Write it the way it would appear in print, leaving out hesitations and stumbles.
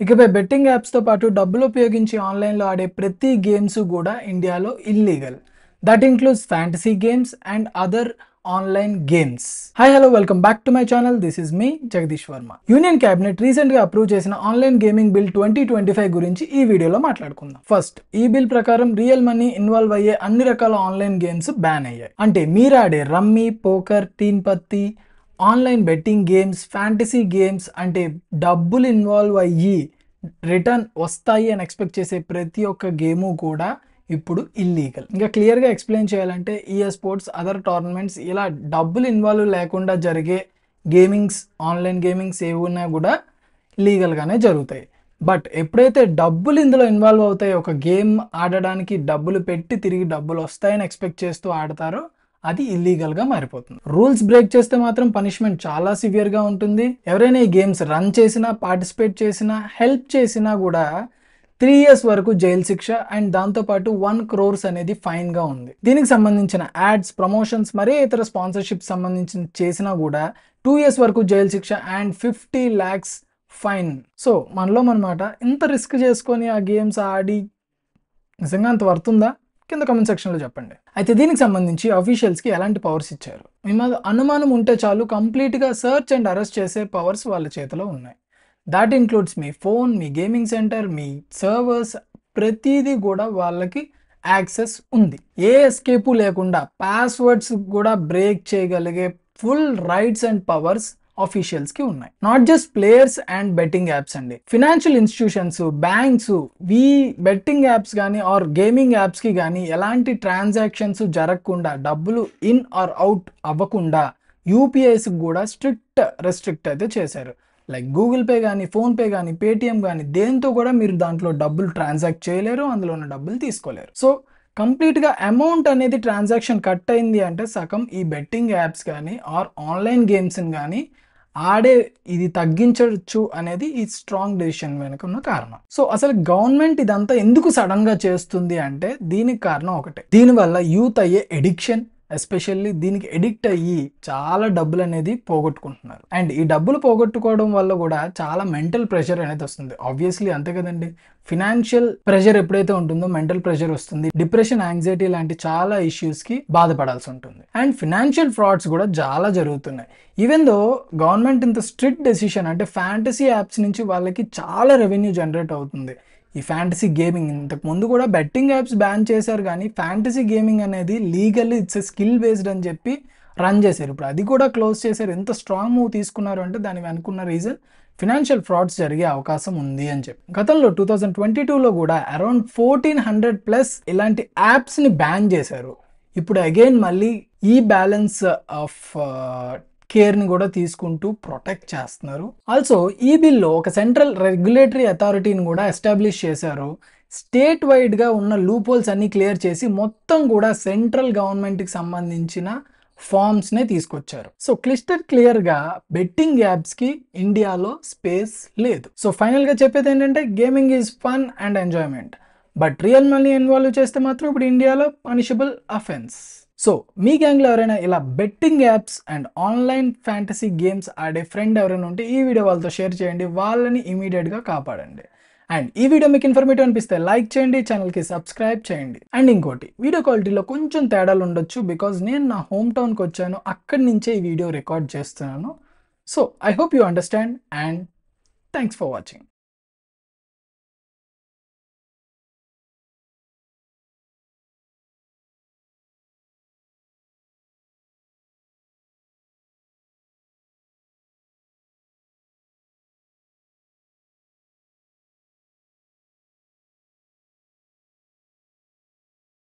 ఇకపై బెట్టింగ్ యాప్స్తో పాటు డబ్బులు ఉపయోగించి ఆన్లైన్లో ఆడే ప్రతి గేమ్స్ కూడా ఇండియాలో illegal. That includes fantasy games and other online games. Hi hello, welcome back to my channel. This is me Jagadish Varma. Union cabinet recent గా అప్రూవ్ చేసిన ఆన్లైన్ గేమింగ్ బిల్ 2025 గురించి ఈ వీడియోలో మాట్లాడుకుందాం. ఫస్ట్, ఈ బిల్ ప్రకారం రియల్ మనీ ఇన్వాల్వ్ అయ్యే అన్ని రకాల ఆన్లైన్ గేమ్స్ బ్యాన్ అయ్యాయి. అంటే మీరాడే రమ్మీ, పోకర్, టీన్ పత్తి, online betting games, fantasy games అంటే డబ్బులు ఇన్వాల్వ్ అయ్యి రిటర్న్ వస్తాయి అని ఎక్స్పెక్ట్ చేసే ప్రతి ఒక్క గేము కూడా ఇప్పుడు ఇల్లీగల్. ఇంకా క్లియర్గా ఎక్స్ప్లెయిన్ చేయాలంటే స్పోర్ట్స్, అదర్ టోర్నమెంట్స్ ఇలా డబ్బులు ఇన్వాల్వ్ లేకుండా జరిగే గేమింగ్స్, ఆన్లైన్ గేమింగ్స్ ఏవున్నా కూడా లీగల్గానే జరుగుతాయి. బట్ ఎప్పుడైతే డబ్బులు ఇందులో ఇన్వాల్వ్ అవుతాయి, ఒక గేమ్ ఆడడానికి డబ్బులు పెట్టి తిరిగి డబ్బులు వస్తాయని ఎక్స్పెక్ట్ చేస్తూ ఆడతారో అది ఇల్లీగల్గా మారిపోతుంది. రూల్స్ బ్రేక్ చేస్తే మాత్రం పనిష్మెంట్ చాలా సివియర్గా ఉంటుంది. ఎవరైనా ఈ గేమ్స్ రన్ చేసినా, పార్టిసిపేట్ చేసినా, హెల్ప్ చేసినా కూడా 3 years వరకు జైలు శిక్ష అండ్ దాంతోపాటు 1 crore అనేది ఫైన్గా ఉంది. దీనికి సంబంధించిన యాడ్స్, ప్రమోషన్స్, మరే ఇతర స్పాన్సర్షిప్ సంబంధించిన చేసినా కూడా 2 years వరకు జైలు శిక్ష అండ్ 50 lakhs ఫైన్. సో మనలో అనమాట ఇంత రిస్క్ చేసుకొని ఆ గేమ్స్ ఆడి నిజంగా అంత వర్తుందా? కింద కామెంట్ సెక్షన్లో చెప్పండి. అయితే దీనికి సంబంధించి అఫీషియల్స్కి ఎలాంటి పవర్స్ ఇచ్చారు? మీ మీద అనుమానం ఉంటే చాలు కంప్లీట్గా సర్చ్ అండ్ అరెస్ట్ చేసే పవర్స్ వాళ్ళ చేతిలో ఉన్నాయి. That includes me phone, me gaming centre, me servers, ప్రతిదీ కూడా వాళ్ళకి యాక్సెస్ ఉంది. ఏ ఎస్కేపు లేకుండా పాస్వర్డ్స్ కూడా బ్రేక్ చేయగలిగే ఫుల్ రైట్స్ అండ్ పవర్స్ ఆఫీషియల్స్కి ఉన్నాయి. Not just players and betting apps అండి, ఫినాన్షియల్ ఇన్స్టిట్యూషన్స్, బ్యాంక్స్, ఈ బెట్టింగ్ యాప్స్ కానీ ఆర్ గేమింగ్ యాప్స్కి కానీ ఎలాంటి ట్రాన్సాక్షన్స్ జరగకుండా, డబ్బులు ఇన్ ఆర్ అవుట్ అవ్వకుండా యూపీఐస్కి కూడా రెస్ట్రిక్ట్ అయితే చేశారు. లైక్ గూగుల్ పే కానీ, ఫోన్పే కానీ, పేటిఎం కానీ దేంతో కూడా మీరు దాంట్లో డబ్బులు ట్రాన్సాక్ట్ చేయలేరు, అందులో ఉన్న డబ్బులు తీసుకోలేరు. సో కంప్లీట్గా అమౌంట్ అనేది ట్రాన్సాక్షన్ కట్ అయింది అంటే సగం ఈ బెట్టింగ్ యాప్స్ కానీ ఆర్ ఆన్లైన్ గేమ్స్ని కానీ ఆడే ఇది తగ్గించవచ్చు అనేది ఈ స్ట్రాంగ్ డెసిషన్ వెనుక ఉన్న కారణం. సో అసలు గవర్నమెంట్ ఇదంతా ఎందుకు సడన్గా చేస్తుంది అంటే దీనికి కారణం ఒకటే. దీనివల్ల యూత్ అయ్యే ఎడిక్షన్, ఎస్పెషల్లీ దీనికి ఎడిక్ట్ అయ్యి చాలా డబ్బులు అనేది పోగొట్టుకుంటున్నారు. అండ్ ఈ డబ్బులు పోగొట్టుకోవడం వల్ల కూడా చాలా మెంటల్ ప్రెషర్ అనేది వస్తుంది. ఆబ్వియస్లీ అంతే కదండి. ఫినాన్షియల్ ప్రెషర్ ఎప్పుడైతే ఉంటుందో మెంటల్ ప్రెషర్ వస్తుంది. డిప్రెషన్, యాంగ్జైటీ లాంటి చాలా ఇష్యూస్కి బాధపడాల్సి ఉంటుంది. అండ్ ఫినాన్షియల్ ఫ్రాడ్స్ కూడా చాలా జరుగుతున్నాయి. ఈవెన్ దో గవర్నమెంట్ ఇంత స్ట్రిక్ట్ డెసిషన్ అంటే ఫ్యాంటసీ యాప్స్ నుంచి వాళ్ళకి చాలా రెవెన్యూ జనరేట్ అవుతుంది. ఈ ఫ్యాంటసీ గేమింగ్ ఇంతకు ముందు కూడా బెట్టింగ్ యాప్స్ బ్యాన్ చేశారు, కానీ ఫ్యాంటసీ గేమింగ్ అనేది లీగల్లీ ఇట్స్ స్కిల్ బేస్డ్ అని చెప్పి రన్ చేశారు. ఇప్పుడు అది కూడా క్లోజ్ చేశారు. ఎంత స్ట్రాంగ్ మూవ్ తీసుకున్నారు అంటే దానికి అనుకున్న రీజన్ ఫినాన్షియల్ ఫ్రాడ్స్ జరిగే అవకాశం ఉంది అని చెప్పి. గతంలో 2022లో కూడా అరౌండ్ 1400+ ఇలాంటి యాప్స్ని బ్యాన్ చేశారు. ఇప్పుడు అగైన్ మళ్ళీ ఈ బ్యాలెన్స్ ఆఫ్ కేర్ని కూడా తీసుకుంటూ ప్రొటెక్ట్ చేస్తున్నారు. ఆల్సో ఈ బిల్లో ఒక సెంట్రల్ రెగ్యులేటరీ అథారిటీని కూడా ఎస్టాబ్లిష్ చేశారు. స్టేట్ వైడ్గా ఉన్న లూప్ హోల్స్ అన్ని క్లియర్ చేసి మొత్తం కూడా సెంట్రల్ గవర్నమెంట్కి సంబంధించిన ఫార్మ్స్నే తీసుకొచ్చారు. సో క్లియర్గా బెట్టింగ్ యాప్స్కి ఇండియాలో స్పేస్ లేదు. సో ఫైనల్గా చెప్పేది ఏంటంటే gaming is fun and enjoyment, but real money involve చేస్తే మాత్రం ఇప్పుడు ఇండియాలో పనిషబుల్ అఫెన్స్. సో మీ గ్యాంగ్లో ఎవరైనా ఇలా betting apps and online fantasy games ఆడే ఫ్రెండ్ ఎవరైనా ఉంటే ఈ వీడియో వాళ్ళతో షేర్ చేయండి, వాళ్ళని ఇమీడియట్గా కాపాడండి. అండ్ ఈ వీడియో మీకు ఇన్ఫర్మేటివ్ అనిపిస్తే లైక్ చేయండి, ఛానల్కి సబ్స్క్రైబ్ చేయండి. అండ్ ఇంకోటి, వీడియో క్వాలిటీలో కొంచెం తేడాలు ఉండొచ్చు బికాజ్ నేను నా హోమ్ టౌన్కి వచ్చాను, అక్కడి నుంచే ఈ వీడియో రికార్డ్ చేస్తున్నాను. So I hope you understand and thanks for watching.